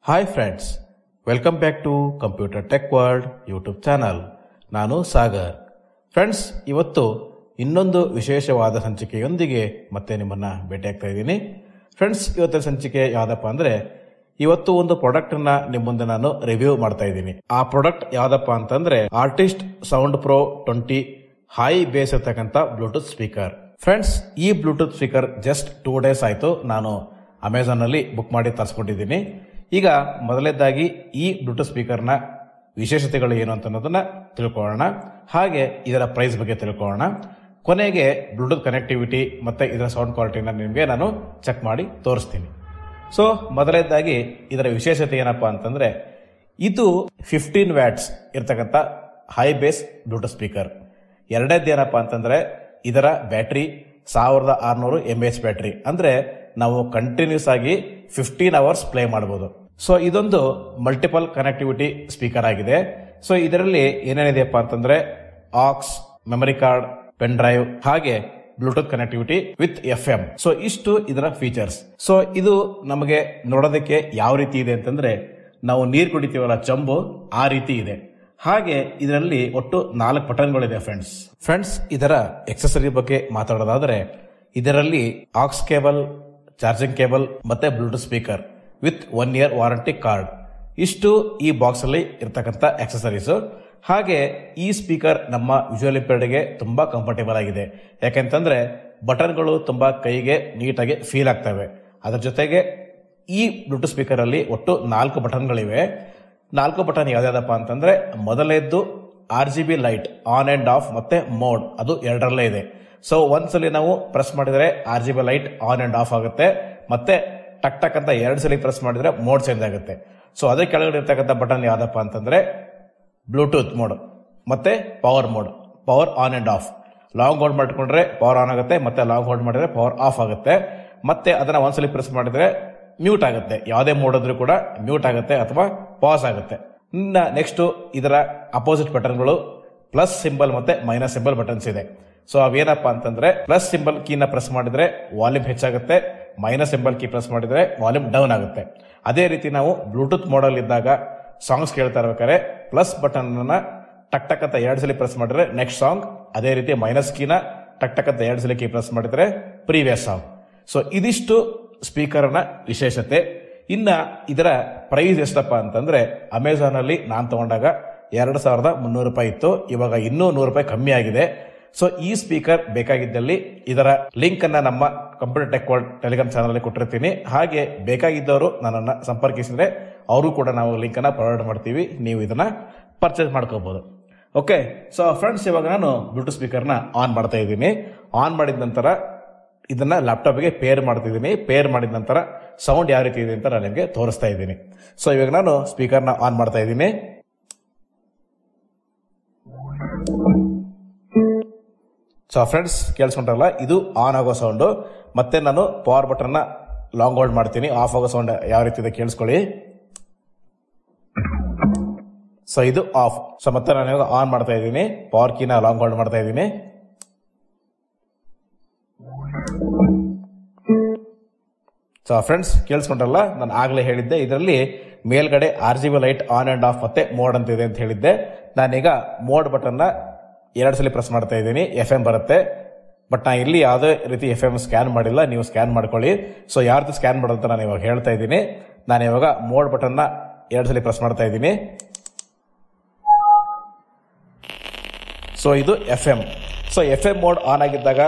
Hi friends, welcome back to computer tech world YouTube channel. ನಾನು Sagar. Friends, ಇವತ್ತು ಇನ್ನೊಂದು ವಿಶೇಷವಾದ ಸಂಚಿಕೆಯೊಂದಿಗೆ ಮತ್ತೆ ನಿಮ್ಮನ್ನ ಭೇಟಿಯಾಗ್ತಾ ಇದ್ದೀನಿ. ಫ್ರೆಂಡ್ಸ್, ಇವತ್ತಿನ ಸಂಚಿಕೆ ಯಾವುದಪ್ಪ ಅಂದ್ರೆ, ಇವತ್ತು ಒಂದು ಪ್ರಾಡಕ್ಟ್ ಅನ್ನ ನಿಮ್ಮ ಮುಂದೆ ನಾನು ರಿವ್ಯೂ ಮಾಡ್ತಾ ಇದ್ದೀನಿ. ಆ ಪ್ರಾಡಕ್ಟ್ ಯಾವ್ದಪ್ಪ ಅಂತಂದ್ರೆ artist sound pro 20 high base ಇರ್ತಕ್ಕಂಥ ಬ್ಲೂಟೂತ್ ಸ್ಪೀಕರ್. ಫ್ರೆಂಡ್ಸ್, ಈ ಬ್ಲೂಟೂತ್ ಸ್ಪೀಕರ್ ಜಸ್ಟ್ 2 ಡೇಸ್ ಆಯ್ತು ನಾನು ಅಮೆಝಾನ್ ಅಲ್ಲಿ ಬುಕ್ ಮಾಡಿ ತರಿಸ್ಕೊಂಡಿದ್ದೀನಿ. ಈಗ ಮೊದಲನೇದಾಗಿ ಈ ಬ್ಲೂಟೂತ್ ಸ್ಪೀಕರ್ನ ವಿಶೇಷತೆಗಳು ಏನು ಅಂತ ಅನ್ನೋದನ್ನ ತಿಳ್ಕೊಳ್ಳೋಣ. ಹಾಗೆ ಇದರ ಪ್ರೈಸ್ ಬಗ್ಗೆ ತಿಳ್ಕೊಳ್ಳೋಣ. ಕೊನೆಗೆ ಬ್ಲೂಟೂತ್ ಕನೆಕ್ಟಿವಿಟಿ ಮತ್ತೆ ಇದರ ಸೌಂಡ್ ಕ್ವಾಲಿಟಿನ ನಿಮಗೆ ನಾನು ಚೆಕ್ ಮಾಡಿ ತೋರಿಸ್ತೀನಿ. ಸೊ ಮೊದಲನೇದಾಗಿ ಇದರ ವಿಶೇಷತೆ ಏನಪ್ಪಾ ಅಂತಂದ್ರೆ, ಇದು 15 ವ್ಯಾಟ್ಸ್ ಇರ್ತಕ್ಕಂಥ ಹೈ ಬೇಸ್ ಬ್ಲೂಟೂತ್ ಸ್ಪೀಕರ್. ಎರಡನೇದು ಏನಪ್ಪಾ ಅಂತಂದ್ರೆ, ಇದರ ಬ್ಯಾಟ್ರಿ 1600 mAh ಬ್ಯಾಟ್ರಿ. ಅಂದ್ರೆ ನಾವು ಕಂಟಿನ್ಯೂಸ್ ಆಗಿ 15 ಅವರ್ಸ್ ಪ್ಲೇ ಮಾಡಬಹುದು. ಸೊ ಇದೊಂದು ಮಲ್ಟಿಪಲ್ ಕನೆಕ್ಟಿವಿಟಿ ಸ್ಪೀಕರ್ ಆಗಿದೆ. ಸೊ ಇದರಲ್ಲಿ ಏನೇನಿದೆಯಪ್ಪ ಅಂತಂದ್ರೆ, aux, memory card, pen drive, ಹಾಗೆ Bluetooth connectivity with FM. So ಇಷ್ಟು ಇದರ ಫೀಚರ್ಸ್. ಸೊ ಇದು ನಮಗೆ ನೋಡೋದಕ್ಕೆ ಯಾವ ರೀತಿ ಇದೆ ಅಂತಂದ್ರೆ, ನಾವು ನೀರು ಕುಡಿತೀವಲ್ಲ ಚಂಬು, ಆ ರೀತಿ ಇದೆ. ಹಾಗೆ ಇದರಲ್ಲಿ ಒಟ್ಟು 4 ಬಟನ್ಗಳಿದೆ ಫ್ರೆಂಡ್ಸ್. ಇದರ ಎಕ್ಸೆಸರಿ ಬಗ್ಗೆ ಮಾತಾಡೋದಾದ್ರೆ, ಇದರಲ್ಲಿ ಆಕ್ಸ್ ಕೇಬಲ್, ಚಾರ್ಜಿಂಗ್ ಕೇಬಲ್ ಮತ್ತೆ Bluetooth speaker with 1 year warranty card, ಇಷ್ಟು ಈ ಬಾಕ್ಸ್ ಅಲ್ಲಿ ಇರ್ತಕ್ಕಂಥ ಆಕ್ಸೆಸರೀಸ್. ಹಾಗೆ ಈ ಸ್ಪೀಕರ್ ನಮ್ಮ ವಿಜುವಲ್ ಇಂಪೇರ್ಡ್ಗೆ ತುಂಬಾ ಕಂಫರ್ಟೇಬಲ್ ಆಗಿದೆ. ಯಾಕೆಂತಂದ್ರೆ ಬಟನ್ಗಳು ತುಂಬಾ ಕೈಗೆ ನೀಟಾಗಿ ಫೀಲ್ ಆಗ್ತವೆ. ಅದರ ಜೊತೆಗೆ ಈ ಬ್ಲೂಟೂತ್ ಸ್ಪೀಕರ್ ಅಲ್ಲಿ ಒಟ್ಟು 4 ಬಟನ್ಗಳಿವೆ. 4 ಬಟನ್ ಯಾವ್ದಾದಪ್ಪ ಅಂತಂದ್ರೆ, ಮೊದಲನೇದ್ದು RGB light on and of ಮತ್ತೆ ಮೋಡ್, ಅದು ಎರಡರಲ್ಲೇ ಇದೆ. ಸೊ ಒಂದ್ಸಲಿ ನಾವು ಪ್ರೆಸ್ ಮಾಡಿದ್ರೆ RGB light on and of ಆಗುತ್ತೆ, ಮತ್ತೆ ಟಕ್ ಟಕ್ ಅಂತ 2 ಸಲ ಪ್ರೆಸ್ ಮಾಡಿದ್ರೆ ಮೋಡ್ ಚೇಂಜ್ ಆಗುತ್ತೆ. ಸೊ ಅದೇ ಕೆಳಗಡೆ ಇರ್ತಕ್ಕಂಥ ಬಟನ್ ಯಾವ್ದಪ್ಪ ಅಂತಂದ್ರೆ ಬ್ಲೂಟೂತ್ ಮೋಡ್ ಮತ್ತೆ power mode, power on and of. Long hold ಮಾಡ್ಕೊಂಡ್ರೆ ಪವರ್ ಆನ್ ಆಗುತ್ತೆ, ಮತ್ತೆ ಲಾಂಗ್ ಹೋಲ್ಡ್ ಮಾಡಿದ್ರೆ ಪವರ್ ಆಫ್ ಆಗುತ್ತೆ. ಮತ್ತೆ ಅದನ್ನ ಒಂದ್ಸಲಿ ಪ್ರೆಸ್ ಮಾಡಿದ್ರೆ ಮ್ಯೂಟ್ ಆಗುತ್ತೆ. ಯಾವುದೇ ಮೋಡ್ ಆದ್ರೂ ಕೂಡ ಮ್ಯೂಟ್ ಆಗುತ್ತೆ ಅಥವಾ ಪಾಸ್ ಆಗುತ್ತೆ. ನೆಕ್ಸ್ಟ್ ಇದರ ಅಪೋಸಿಟ್ ಬಟನ್ಗಳು ಪ್ಲಸ್ ಸಿಂಬಲ್ ಮತ್ತೆ ಮೈನಸ್ ಸಿಂಬಲ್ ಬಟನ್ಸ್ ಇದೆ. ಸೊ ಅವೇನಪ್ಪ ಅಂತಂದ್ರೆ, ಪ್ಲಸ್ ಸಿಂಬಲ್ ಕೀನ ಪ್ರೆಸ್ ಮಾಡಿದ್ರೆ ವಾಲ್ಯೂಮ್ ಹೆಚ್ಚಾಗುತ್ತೆ, ಮೈನಸ್ ಸಿಂಬಲ್ ಕೀ ಪ್ರೆಸ್ ಮಾಡಿದ್ರೆ ವಾಲ್ಯೂಮ್ ಡೌನ್ ಆಗುತ್ತೆ. ಅದೇ ರೀತಿ ನಾವು ಬ್ಲೂಟೂತ್ ಮೋಡಲ್ ಇದ್ದಾಗ ಸಾಂಗ್ಸ್ ಕೇಳ್ತಾ ಇರ್ಬೇಕಾದ್ರೆ ಪ್ಲಸ್ ಬಟನ್ ಅನ್ನ ಟಕ್ ಟಕ್ ಅಂತ 2 ಸಲ ಪ್ರೆಸ್ ಮಾಡಿದ್ರೆ ನೆಕ್ಸ್ಟ್ ಸಾಂಗ್, ಅದೇ ರೀತಿ ಮೈನಸ್ ಕೀನ ಟಕ್ ಟಕ್ ಅಂತ 2 ಸಲ ಕೀ ಪ್ರೆಸ್ ಮಾಡಿದ್ರೆ ಪ್ರೀವಿಯಸ್ ಸಾಂಗ್. ಸೊ ಇದಿಷ್ಟು ಸ್ಪೀಕರ್ ನ ವಿಶೇಷತೆ. ಇನ್ನ ಇದರ ಪ್ರೈಸ್ ಎಷ್ಟಪ್ಪ ಅಂತಂದ್ರೆ, ಅಮೆಝಾನ್ ಅಲ್ಲಿ ನಾನು ತಗೊಂಡಾಗ 2300 ರೂಪಾಯಿ ಇತ್ತು. ಇವಾಗ ಇನ್ನೂ 100 ರೂಪಾಯಿ ಕಮ್ಮಿ ಆಗಿದೆ. ಸೊ ಈ ಸ್ಪೀಕರ್ ಬೇಕಾಗಿದ್ದಲ್ಲಿ ಇದರ ಲಿಂಕ್ ಅನ್ನ ನಮ್ಮ computer tech world Telegram channel ಅಲ್ಲಿ ಕೊಟ್ಟಿರ್ತೀನಿ. ಹಾಗೆ ಬೇಕಾಗಿದ್ದವರು ನನ್ನನ್ನ ಸಂಪರ್ಕಿಸಿದ್ರೆ ಅವರು ಕೂಡ ನಾವು ಲಿಂಕ್ ಅನ್ನ ಪ್ರೊವೈಡ್ ಮಾಡ್ತೀವಿ, ನೀವು ಇದನ್ನ ಪರ್ಚೇಸ್ ಮಾಡ್ಕೋಬಹುದು. ಓಕೆ, ಸೊ ಫ್ರೆಂಡ್ಸ್, ಇವಾಗ ನಾನು ಬ್ಲೂಟೂತ್ ಸ್ಪೀಕರ್ ನ ಆನ್ ಮಾಡ್ತಾ ಇದ್ದೀನಿ. ಆನ್ ಮಾಡಿದ ನಂತರ ಇದನ್ನ ಲ್ಯಾಪ್ಟಾಪ್ ಗೆ ಪೇರ್ ಮಾಡ್ತಿದ್ದೀನಿ. ಪೇರ್ ಮಾಡಿದ ನಂತರ ಸೌಂಡ್ ಯಾವ ರೀತಿ ಇದೆ ಅಂತ ನಾನು ನಿಮಗೆ ತೋರಿಸ್ತಾ ಇದ್ದೀನಿ. ಸೊ ಇವಾಗ ನಾನು ಸ್ಪೀಕರ್ ನ ಆನ್ ಮಾಡ್ತಾ ಇದ್ದೀನಿ. ಸೊ ಫ್ರೆಂಡ್ಸ್, ಕೇಳಿಸ್ಕೊಂಡ್ರಲ್ಲ, ಇದು ಆನ್ ಆಗೋ ಸೌಂಡ್. ಮತ್ತೆ ನಾನು ಪವರ್ ಬಟನ್ ನ ಲಾಂಗ್ ಹೋಲ್ಡ್ ಮಾಡ್ತೀನಿ. ಆಫ್ ಆಗೋ ಸೌಂಡ್ ಯಾವ ರೀತಿ ಇದೆ ಕೇಳಿಸ್ಕೊಳ್ಳಿ. ಸೊ ಇದು ಆಫ್. ಸೊ ಮತ್ತೆ ನಾನು ಇವಾಗ ಆನ್ ಮಾಡ್ತಾ ಇದ್ದೀನಿ. ಪವರ್ ಕೀನ ಲಾಂಗ್ ಹೋಲ್ಡ್ ಮಾಡ್ತಾ ಇದ್ದೀನಿ. ಸೊ ಫ್ರೆಂಡ್ಸ್, ಕೇಳಿಸ್ಕೊಂಡ್ರಲ್ಲ, ನಾನು ಆಗ್ಲೇ ಹೇಳಿದ್ದೆ ಇದರಲ್ಲಿ ಮೇಲ್ಗಡೆ RGB light on and of ಮತ್ತೆ ಮೋಡ್ ಅಂತ ಇದೆ ಅಂತ ಹೇಳಿದ್ದೆ. ನಾನೀಗ ಮೋಡ್ ಬಟನ್ ನ 2 ಸಲ ಪ್ರೆಸ್ ಮಾಡ್ತಾ ಇದ್ದೀನಿ. FM ಬರುತ್ತೆ. ಬಟ್ ನಾ ಇಲ್ಲಿ ಯಾವುದೇ ರೀತಿ FM ಸ್ಕ್ಯಾನ್ ಮಾಡಿಲ್ಲ, ನೀವು ಸ್ಕ್ಯಾನ್ ಮಾಡ್ಕೊಳ್ಳಿ. ಸೊ ಯಾವ ರೀತಿ ಸ್ಕ್ಯಾನ್ ಮಾಡೋದಂತ ನಾನು ಇವಾಗ ಹೇಳ್ತಾ ಇದ್ದೀನಿ. ನಾನು ಇವಾಗ ಮೋಡ್ ಬಟನ್ ನ 2 ಸಲ ಪ್ರೆಸ್ ಮಾಡ್ತಾ ಇದ್ದೀನಿ. ಸೊ ಇದು FM. So FM mode on ಆಗಿದ್ದಾಗ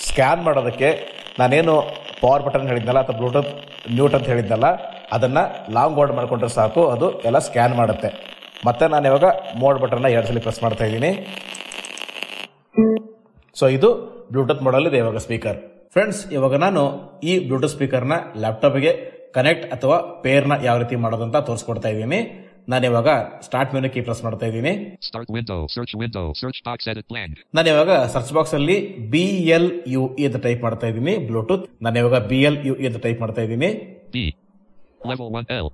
ಸ್ಕ್ಯಾನ್ ಮಾಡೋದಕ್ಕೆ ನಾನೇನು ಪವರ್ ಬಟನ್ ಹೇಳಿದ್ನಲ್ಲ ಅಥವಾ ಬ್ಲೂಟೂತ್ ಮ್ಯೂಟ್ ಅಂತ ಹೇಳಿದ್ನಲ್ಲ, ಅದನ್ನ ಲಾಂಗ್ ಹೋಲ್ಡ್ ಮಾಡ್ಕೊಂಡ್ರೆ ಸಾಕು, ಅದು ಎಲ್ಲ ಸ್ಕ್ಯಾನ್ ಮಾಡುತ್ತೆ. ಮತ್ತೆ ನಾನು ಇವಾಗ ಮೋಡ್ ಬಟನ್ ನ 2 ಸಲ ಪ್ರೆಸ್ ಮಾಡ್ತಾ ಇದ್ದೀನಿ. ಸೊ ಇದು ಬ್ಲೂಟೂತ್ ಮಾಡಲ್ ಇದೆ ಇವಾಗ ಸ್ಪೀಕರ್. ಫ್ರೆಂಡ್ಸ್, ಇವಾಗ ನಾನು ಈ ಬ್ಲೂಟೂತ್ ಸ್ಪೀಕರ್ ನ ಲ್ಯಾಪ್ಟಾಪ್ ಗೆ ಕನೆಕ್ಟ್ ಅಥವಾ ಪೇರ್ ನ ಯಾವ ರೀತಿ ಮಾಡೋದಂತ ತೋರಿಸ್ಕೊಡ್ತಾ ಇದ್ದೀನಿ. ನಾನು ಇವಾಗ ಸ್ಟಾರ್ಟ್ ಮೆನು ಕೀ ಪ್ರೆಸ್ ಮಾಡ್ತಾ ಇದ್ದೀನಿ. ನಾನು ಇವಾಗ ಸರ್ಚ್ ಬಾಕ್ಸ್ ಅಲ್ಲಿ BLUE ಅಂತ ಟೈಪ್ ಮಾಡ್ತಾ ಇದ್ದೀನಿ, ಬ್ಲೂಟೂತ್. ನಾನು ಇವಾಗ BLUE ಅಂತ ಟೈಪ್ ಮಾಡ್ತಾ ಇದ್ದೀನಿ. Level 1L,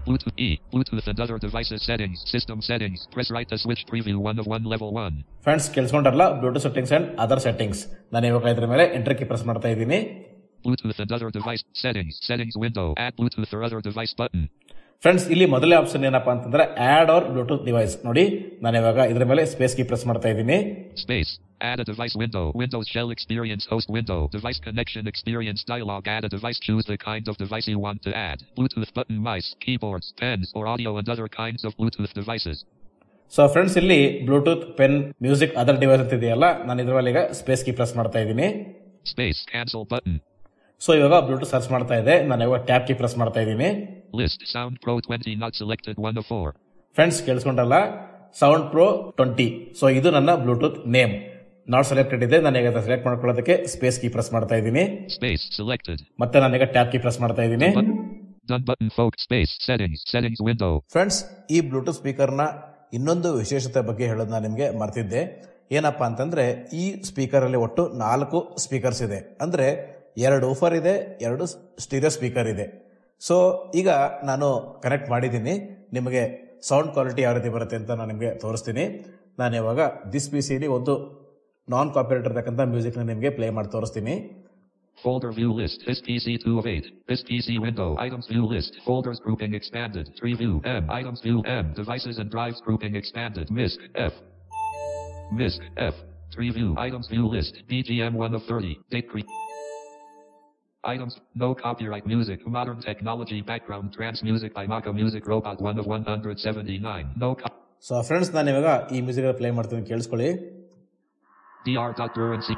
Bluetooth E, Bluetooth and other devices settings, system settings, press right to switch preview 1 of 1 level 1. Friends, ಕೇಳಿಸ್ಕೊಂಡ್ರಲ್ಲ, Bluetooth settings and other settings. ನಾನು ಇವಾಗ ಇದ್ರ ಮೇಲೆ ಎಂಟರ್ ಕೀ ಪ್ರೆಸ್ ಮಾಡ್ತಾ ಇದ್ದೀನಿ. Bluetooth and other device settings, settings window, add Bluetooth or other device button. Friends, ಇಲ್ಲಿ ಮೊದಲೇ option ಏನಪ್ಪಾ ಅಂತಂದ್ರೆ ಆಡ್ ಆರ್ ಬ್ಲೂಟೂತ್ ಡಿವೈಸ್. ನೋಡಿ, ನಾನು ಇವಾಗ ಇದರ ಮೇಲೆ ಸ್ಪೇಸ್ ಕೀ ಪ್ರೆಸ್ ಮಾಡ್ತಾ ಇದ್ದೀನಿ. Space. Add a device window. Windows Shell Experience Host Window. Device Connection Experience Dialog. Add a device. Choose the kind of device you want to add. Bluetooth button, mice, keyboards, pens, or audio and other kinds of Bluetooth devices. So friends, ಇಲ್ಲಿ Bluetooth, pen, music, other device ಅಂತ ಇದೆಯಲ್ಲ, ನಾನು ಇದ್ರ ಮೇಲೆ ಈಗ space key press ಮಾಡ್ತಾ ಇದ್ದೀನಿ. Space. Cancel button. So ಇವಾಗ ಬ್ಲೂಟೂತ್ ಸರ್ಚ್ ಮಾಡ್ತಾ ಇದೆ. ನಾನು ಇವಾಗ ಟ್ಯಾಪ್ ಕೀ ಪ್ರೆಸ್ ಮಾಡ್ತಾ ಇದ್ದೀನಿ. List. Sound Pro 20 not selected 1 of 4. Friends, ಕೇಳಿಸ್ಕೊಂಡಲ್ಲ, ಸೌಂಡ್ ಪ್ರೋ 20. ಸೊ ಇದು ನನ್ನ ಬ್ಲೂಟೂತ್ ನೇಮ್. ನಾಟ್ ಸೆಲೆಕ್ಟೆಡ್ ಇದೆ. ನಾನು ಈಗ ಸೆಲೆಕ್ಟ್ ಮಾಡ್ಕೊಳ್ಳೋದಕ್ಕೆ ಸ್ಪೇಸ್ ಕೀ ಪ್ರೆಸ್ ಮಾಡ್ತಾ ಇದ್ದೀನಿ. Space. Selected. ಮತ್ತೆ ನಾನೀಗ ಟ್ಯಾಪ್ ಕೀ ಪ್ರೆಸ್ ಮಾಡ್ತಾ ಇದ್ದೀನಿ. Done button. Focus. Space. Settings window. Friends, ಈ ಬ್ಲೂಟೂತ್ ಸ್ಪೀಕರ್ನ ಇನ್ನೊಂದು ವಿಶೇಷತೆ ಬಗ್ಗೆ ಹೇಳೋದು ನಾನು ನಿಮಗೆ ಮರ್ತಿದ್ದೆ. ಏನಪ್ಪಾ ಅಂತಂದ್ರೆ, ಈ ಸ್ಪೀಕರ್ ಅಲ್ಲಿ ಒಟ್ಟು 4 ಸ್ಪೀಕರ್ಸ್ ಇದೆ. ಅಂದ್ರೆ 2 ಊಫರ್ ಇದೆ, 2 ಸ್ಟೀರಿಯೋ ಸ್ಪೀಕರ್ ಇದೆ. ಸೊ ಈಗ ನಾನು ಕನೆಕ್ಟ್ ಮಾಡಿದ್ದೀನಿ. ನಿಮಗೆ ಸೌಂಡ್ ಕ್ವಾಲಿಟಿ ಯಾವ ರೀತಿ ಬರುತ್ತೆ ಅಂತ ನಾನು ನಿಮಗೆ ತೋರಿಸ್ತೀನಿ. ನಾನು ಇವಾಗ ದಿಸ್ PCಲಿ ಒಂದು ನಾನ್ ಕಾಪಿರೈಟ್ ಇರತಕ್ಕಂಥ ಮ್ಯೂಸಿಕ್ ನ ನಿಮಗೆ ಪ್ಲೇ ಮಾಡಿ ತೋರಿಸ್ತೀನಿ. Folder view list. This PC 2 of 8. This PC window. Items view list. Folders grouping expanded. Tree view M. Items view M. Devices and drives grouping expanded. MISC F. MISC F. Tree view. Items view list. BGM 1 of 30. Date Items. No copyright music. Modern technology background. Trance music by Maka Music Robot 1 of 179. No so friends, ನಾನು ಇವಾಗ ಈ music play ಮಾಡ್ತೀನಿ, ಕೇಳಿಸ್ಕೊಳ್ಳಿ. Dr.Durancy.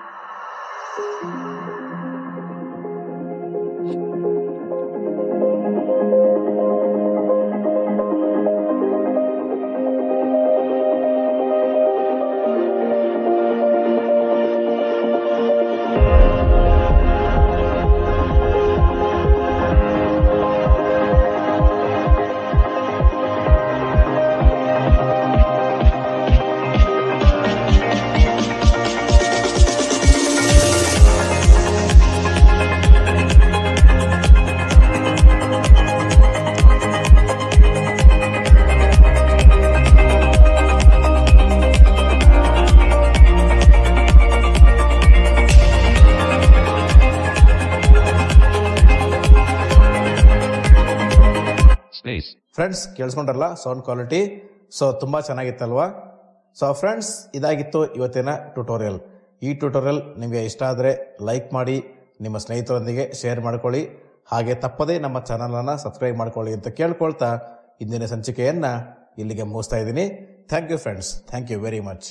Friends, ಕೇಳಿಸ್ಕೊಂಡ್ರಲ್ಲ sound quality. So ತುಂಬಾ ಚೆನ್ನಾಗಿತ್ತಲ್ವಾ? So friends, ಇದಾಗಿತ್ತು ಇವತ್ತಿನ ಟ್ಯುಟೋರಿಯಲ್. ಈ ಟ್ಯುಟೋರಿಯಲ್ ನಿಮಗೆ ಇಷ್ಟ ಆದರೆ ಲೈಕ್ ಮಾಡಿ, ನಿಮ್ಮ ಸ್ನೇಹಿತರೊಂದಿಗೆ ಶೇರ್ ಮಾಡ್ಕೊಳ್ಳಿ. ಹಾಗೆ ತಪ್ಪದೇ ನಮ್ಮ ಚಾನಲನ್ನು ಸಬ್ಸ್ಕ್ರೈಬ್ ಮಾಡ್ಕೊಳ್ಳಿ ಅಂತ ಕೇಳ್ಕೊಳ್ತಾ ಇಂದಿನ ಸಂಚಿಕೆಯನ್ನು ಇಲ್ಲಿಗೆ ಮುಗಿಸ್ತಾ ಇದ್ದೀನಿ. Thank you friends. Thank you very much.